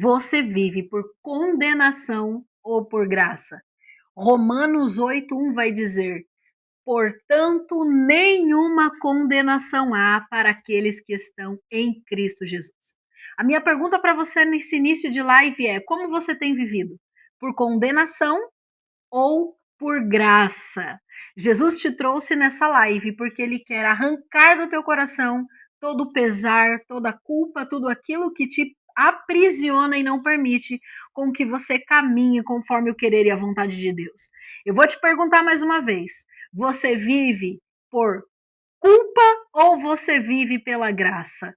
Você vive por condenação ou por graça? Romanos 8:1 vai dizer: portanto, nenhuma condenação há para aqueles que estão em Cristo Jesus. A minha pergunta para você nesse início de live é: como você tem vivido? Por condenação ou por graça? Jesus te trouxe nessa live porque ele quer arrancar do teu coração todo o pesar, toda a culpa, tudo aquilo que te aprisiona e não permite com que você caminhe conforme o querer e a vontade de Deus. Eu vou te perguntar mais uma vez: você vive por culpa ou você vive pela graça?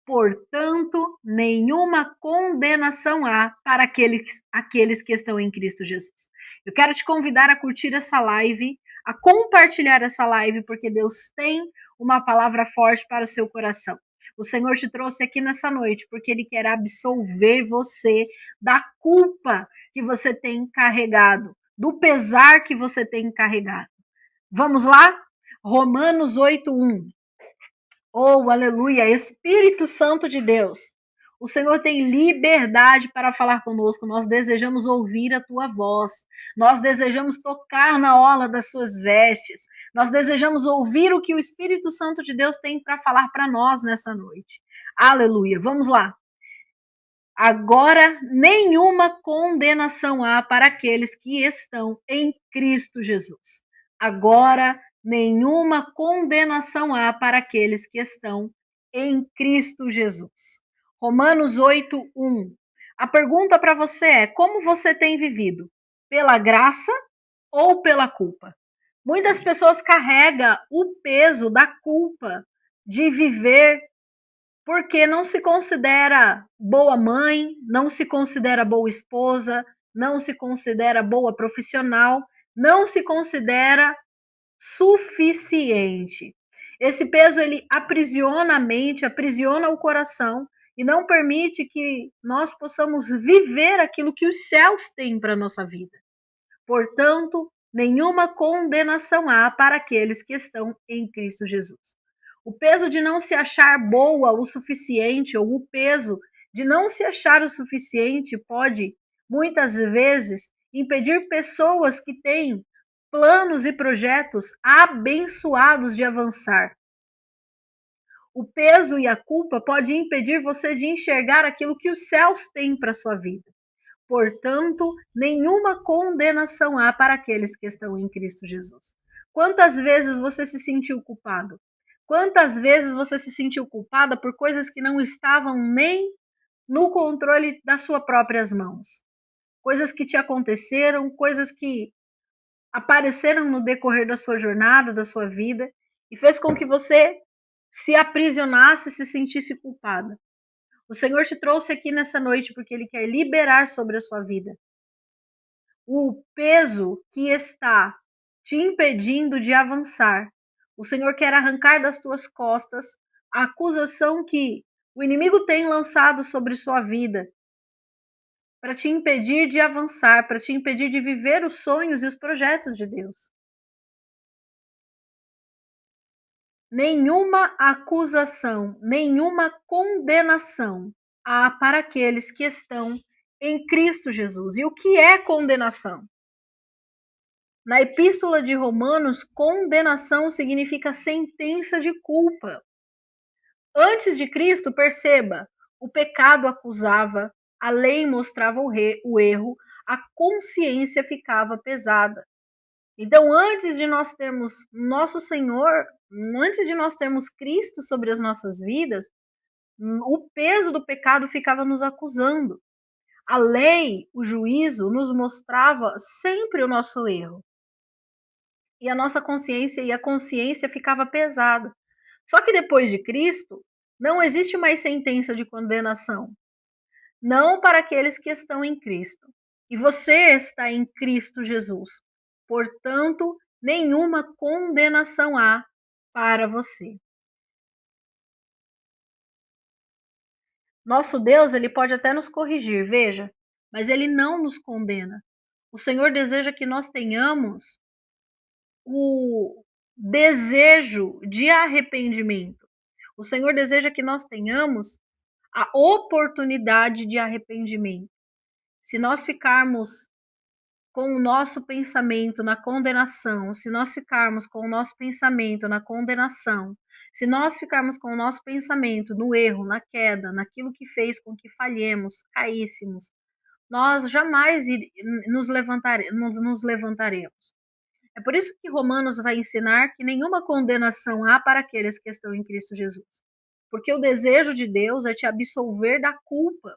Portanto, nenhuma condenação há para aqueles que estão em Cristo Jesus. Eu quero te convidar a curtir essa live, a compartilhar essa live, porque Deus tem uma palavra forte para o seu coração. O Senhor te trouxe aqui nessa noite porque Ele quer absolver você da culpa que você tem carregado, do pesar que você tem carregado. Vamos lá? Romanos 8:1. Oh, aleluia, Espírito Santo de Deus. O Senhor tem liberdade para falar conosco. Nós desejamos ouvir a tua voz. Nós desejamos tocar na orla das suas vestes. Nós desejamos ouvir o que o Espírito Santo de Deus tem para falar para nós nessa noite. Aleluia. Vamos lá. Agora, nenhuma condenação há para aqueles que estão em Cristo Jesus. Agora, nenhuma condenação há para aqueles que estão em Cristo Jesus. Romanos 8:1. A pergunta para você é: como você tem vivido? Pela graça ou pela culpa? Muitas pessoas carregam o peso da culpa de viver porque não se considera boa mãe, não se considera boa esposa, não se considera boa profissional, não se considera suficiente. Esse peso ele aprisiona a mente, aprisiona o coração e não permite que nós possamos viver aquilo que os céus têm para a nossa vida. Portanto, nenhuma condenação há para aqueles que estão em Cristo Jesus. O peso de não se achar boa o suficiente, ou o peso de não se achar o suficiente, pode, muitas vezes, impedir pessoas que têm planos e projetos abençoados de avançar. O peso e a culpa pode impedir você de enxergar aquilo que os céus têm para a sua vida. Portanto, nenhuma condenação há para aqueles que estão em Cristo Jesus. Quantas vezes você se sentiu culpado? Quantas vezes você se sentiu culpada por coisas que não estavam nem no controle das suas próprias mãos? Coisas que te aconteceram, coisas que apareceram no decorrer da sua jornada, da sua vida, e fez com que você se aprisionasse, se sentisse culpada. O Senhor te trouxe aqui nessa noite porque Ele quer liberar sobre a sua vida o peso que está te impedindo de avançar. O Senhor quer arrancar das tuas costas a acusação que o inimigo tem lançado sobre sua vida para te impedir de avançar, para te impedir de viver os sonhos e os projetos de Deus. Nenhuma acusação, nenhuma condenação há para aqueles que estão em Cristo Jesus. E o que é condenação? Na Epístola de Romanos, condenação significa sentença de culpa. Antes de Cristo, perceba, o pecado acusava, a lei mostrava o erro, a consciência ficava pesada. Então, antes de nós termos nosso Senhor, antes de nós termos Cristo sobre as nossas vidas, o peso do pecado ficava nos acusando. A lei, o juízo, nos mostrava sempre o nosso erro. E a nossa consciência e a consciência ficava pesada. Só que depois de Cristo, não existe mais sentença de condenação. Não para aqueles que estão em Cristo. E você está em Cristo Jesus. Portanto, nenhuma condenação há para você. Nosso Deus, ele pode até nos corrigir, veja, mas ele não nos condena. O Senhor deseja que nós tenhamos o desejo de arrependimento. O Senhor deseja que nós tenhamos a oportunidade de arrependimento. Se nós ficarmos com o nosso pensamento na condenação, se nós ficarmos com o nosso pensamento na condenação, se nós ficarmos com o nosso pensamento no erro, na queda, naquilo que fez com que falhemos, caíssemos, nós jamais nos levantaremos. É por isso que Romanos vai ensinar que nenhuma condenação há para aqueles que estão em Cristo Jesus. Porque o desejo de Deus é te absolver da culpa.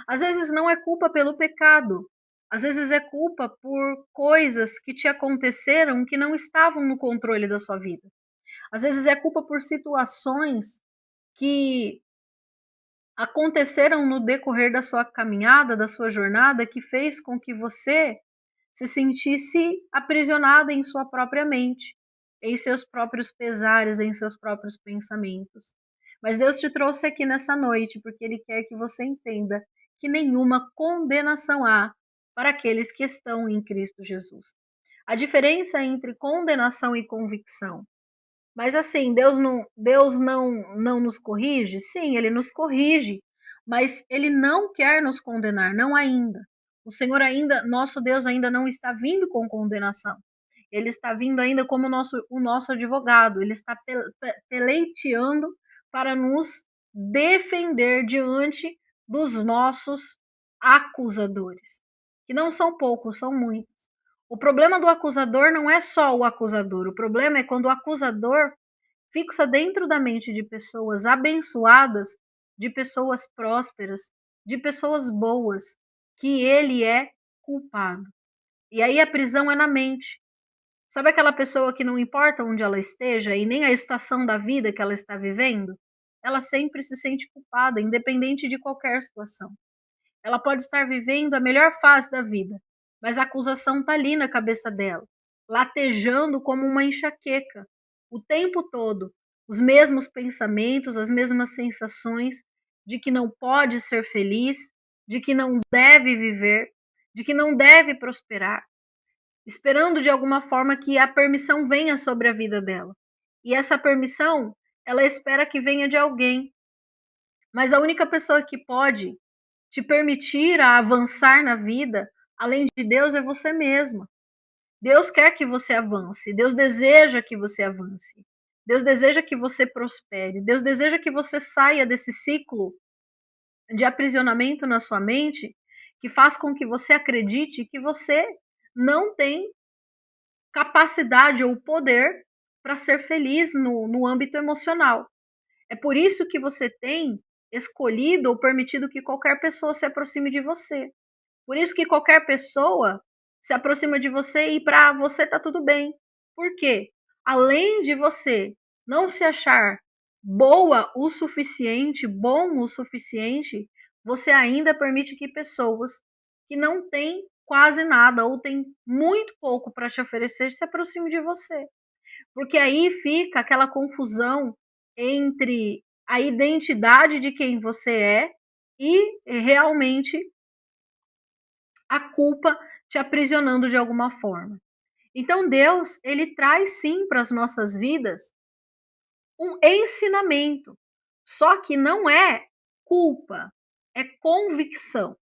Às vezes não é culpa pelo pecado, às vezes é culpa por coisas que te aconteceram que não estavam no controle da sua vida. Às vezes é culpa por situações que aconteceram no decorrer da sua caminhada, da sua jornada, que fez com que você se sentisse aprisionada em sua própria mente, em seus próprios pesares, em seus próprios pensamentos. Mas Deus te trouxe aqui nessa noite porque Ele quer que você entenda que nenhuma condenação há para aqueles que estão em Cristo Jesus. A diferença entre condenação e convicção. Mas assim, Deus não nos corrige? Sim, Ele nos corrige, mas Ele não quer nos condenar, não ainda. O Senhor ainda, nosso Deus ainda não está vindo com condenação. Ele está vindo ainda como o nosso advogado. Ele está peleiteando para nos defender diante dos nossos acusadores, que não são poucos, são muitos. O problema do acusador não é só o acusador. O problema é quando o acusador fixa dentro da mente de pessoas abençoadas, de pessoas prósperas, de pessoas boas, que ele é culpado. E aí a prisão é na mente. Sabe aquela pessoa que não importa onde ela esteja e nem a estação da vida que ela está vivendo? Ela sempre se sente culpada, independente de qualquer situação. Ela pode estar vivendo a melhor fase da vida, mas a acusação está ali na cabeça dela, latejando como uma enxaqueca, o tempo todo, os mesmos pensamentos, as mesmas sensações de que não pode ser feliz, de que não deve viver, de que não deve prosperar, esperando de alguma forma que a permissão venha sobre a vida dela. E essa permissão, ela espera que venha de alguém. Mas a única pessoa que pode te permitir a avançar na vida, além de Deus, é você mesma. Deus quer que você avance, Deus deseja que você avance. Deus deseja que você prospere, Deus deseja que você saia desse ciclo de aprisionamento na sua mente, que faz com que você acredite que você não tem capacidade ou poder para ser feliz no âmbito emocional. É por isso que você tem escolhido ou permitido que qualquer pessoa se aproxime de você. Por isso que qualquer pessoa se aproxima de você e para você tá tudo bem. Por quê? Além de você não se achar boa o suficiente, bom o suficiente, você ainda permite que pessoas que não têm quase nada ou têm muito pouco para te oferecer se aproximem de você. Porque aí fica aquela confusão entre a identidade de quem você é e realmente a culpa te aprisionando de alguma forma. Então Deus, ele traz sim para as nossas vidas um ensinamento, só que não é culpa, é convicção.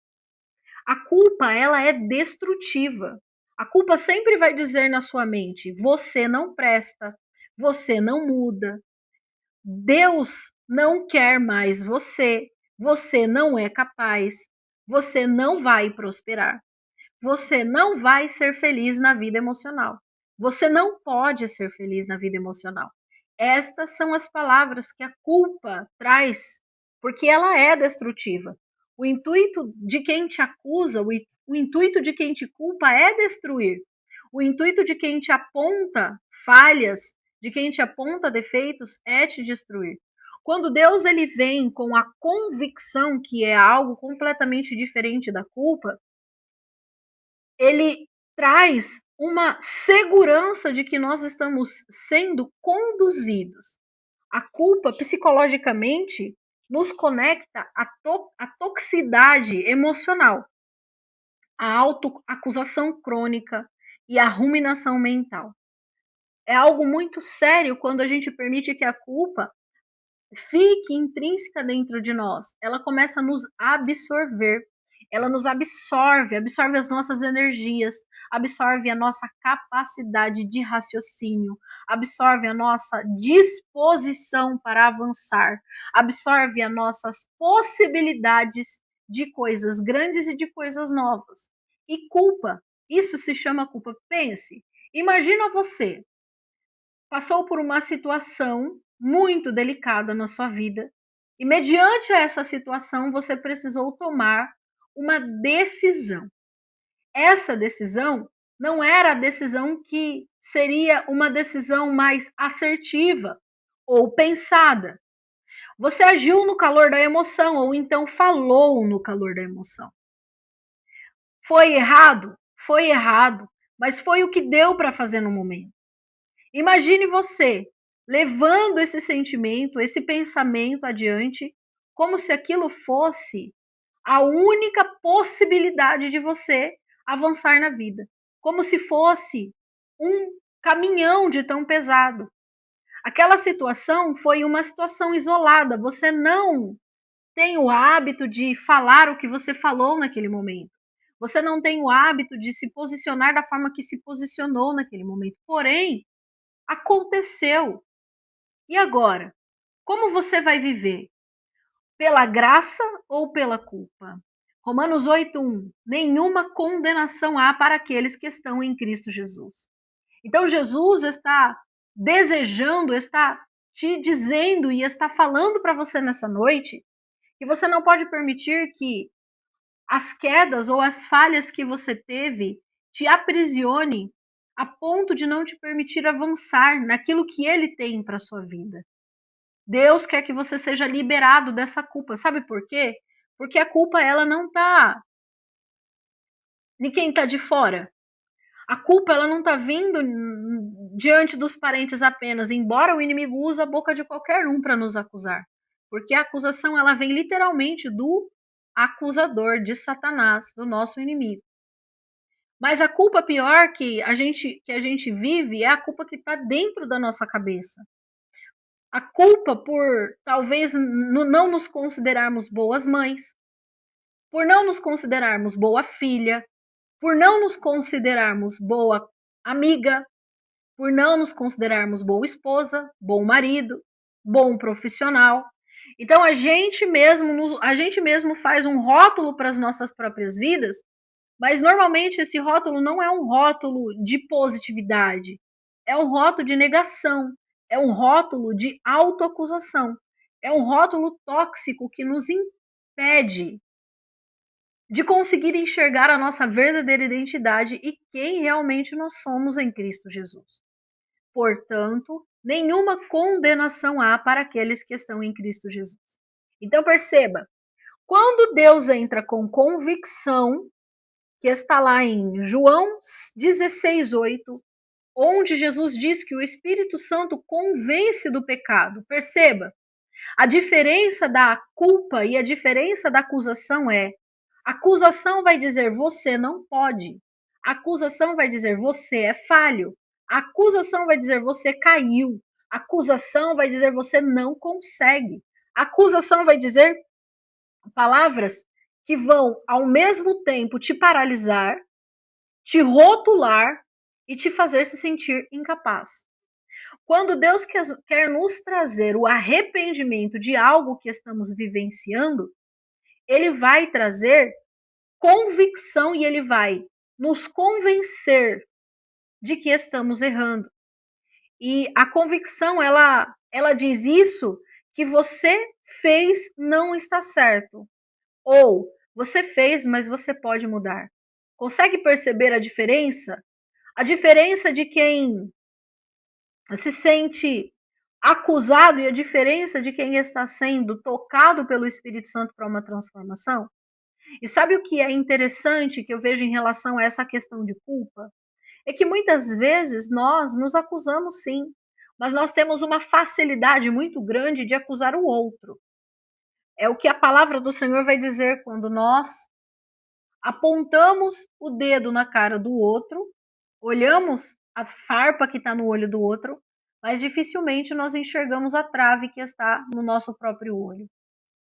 A culpa, ela é destrutiva. A culpa sempre vai dizer na sua mente: você não presta, você não muda, Deus não quer mais você, você não é capaz, você não vai prosperar. Você não vai ser feliz na vida emocional. Você não pode ser feliz na vida emocional. Estas são as palavras que a culpa traz, porque ela é destrutiva. O intuito de quem te acusa, o intuito de quem te culpa é destruir. O intuito de quem te aponta falhas, de quem te aponta defeitos, é te destruir. Quando Deus ele vem com a convicção que é algo completamente diferente da culpa, ele traz uma segurança de que nós estamos sendo conduzidos. A culpa, psicologicamente, nos conecta à toxicidade emocional, à autoacusação crônica e à ruminação mental. É algo muito sério quando a gente permite que a culpa fique intrínseca dentro de nós, ela começa a nos absorver. Ela nos absorve, absorve as nossas energias, absorve a nossa capacidade de raciocínio, absorve a nossa disposição para avançar, absorve as nossas possibilidades de coisas grandes e de coisas novas. E culpa, isso se chama culpa. Pense, imagina você passou por uma situação muito delicada na sua vida e, mediante essa situação, você precisou tomar uma decisão. Essa decisão não era a decisão que seria uma decisão mais assertiva ou pensada. Você agiu no calor da emoção ou então falou no calor da emoção. Foi errado? Foi errado, mas foi o que deu para fazer no momento. Imagine você levando esse sentimento, esse pensamento adiante, como se aquilo fosse a única possibilidade de você avançar na vida, como se fosse um caminhão de tão pesado. Aquela situação foi uma situação isolada, você não tem o hábito de falar o que você falou naquele momento. Você não tem o hábito de se posicionar da forma que se posicionou naquele momento. Porém, aconteceu. E agora? Como você vai viver? Pela graça ou pela culpa? Romanos 8:1. Nenhuma condenação há para aqueles que estão em Cristo Jesus. Então Jesus está desejando, está te dizendo e está falando para você nessa noite que você não pode permitir que as quedas ou as falhas que você teve te aprisione a ponto de não te permitir avançar naquilo que ele tem para sua vida. Deus quer que você seja liberado dessa culpa. Sabe por quê? Porque a culpa ela não tá de quem tá de fora. A culpa ela não tá vindo diante dos parentes apenas, embora o inimigo use a boca de qualquer um para nos acusar. Porque a acusação ela vem literalmente do acusador, de Satanás, do nosso inimigo. Mas a culpa pior que a gente vive é a culpa que está dentro da nossa cabeça. A culpa por talvez não nos considerarmos boas mães, por não nos considerarmos boa filha, por não nos considerarmos boa amiga, por não nos considerarmos boa esposa, bom marido, bom profissional. Então a gente mesmo faz um rótulo para as nossas próprias vidas, mas normalmente esse rótulo não é um rótulo de positividade, é um rótulo de negação, é um rótulo de autoacusação, é um rótulo tóxico que nos impede de conseguir enxergar a nossa verdadeira identidade e quem realmente nós somos em Cristo Jesus. Portanto, nenhuma condenação há para aqueles que estão em Cristo Jesus. Então perceba, quando Deus entra com convicção, que está lá em João 16:8, onde Jesus diz que o Espírito Santo convence do pecado. Perceba, a diferença da culpa e a diferença da acusação é: a acusação vai dizer você não pode. A acusação vai dizer você é falho. A acusação vai dizer você caiu. A acusação vai dizer você não consegue. A acusação vai dizer palavras que vão ao mesmo tempo te paralisar, te rotular e te fazer se sentir incapaz. Quando Deus quer nos trazer o arrependimento de algo que estamos vivenciando, ele vai trazer convicção e ele vai nos convencer de que estamos errando. E a convicção, ela diz isso que você fez não está certo. Ou você fez, mas você pode mudar. Consegue perceber a diferença? A diferença de quem se sente acusado e a diferença de quem está sendo tocado pelo Espírito Santo para uma transformação? E sabe o que é interessante que eu vejo em relação a essa questão de culpa? É que muitas vezes nós nos acusamos sim, mas nós temos uma facilidade muito grande de acusar o outro. É o que a palavra do Senhor vai dizer quando nós apontamos o dedo na cara do outro, olhamos a farpa que está no olho do outro, mas dificilmente nós enxergamos a trave que está no nosso próprio olho.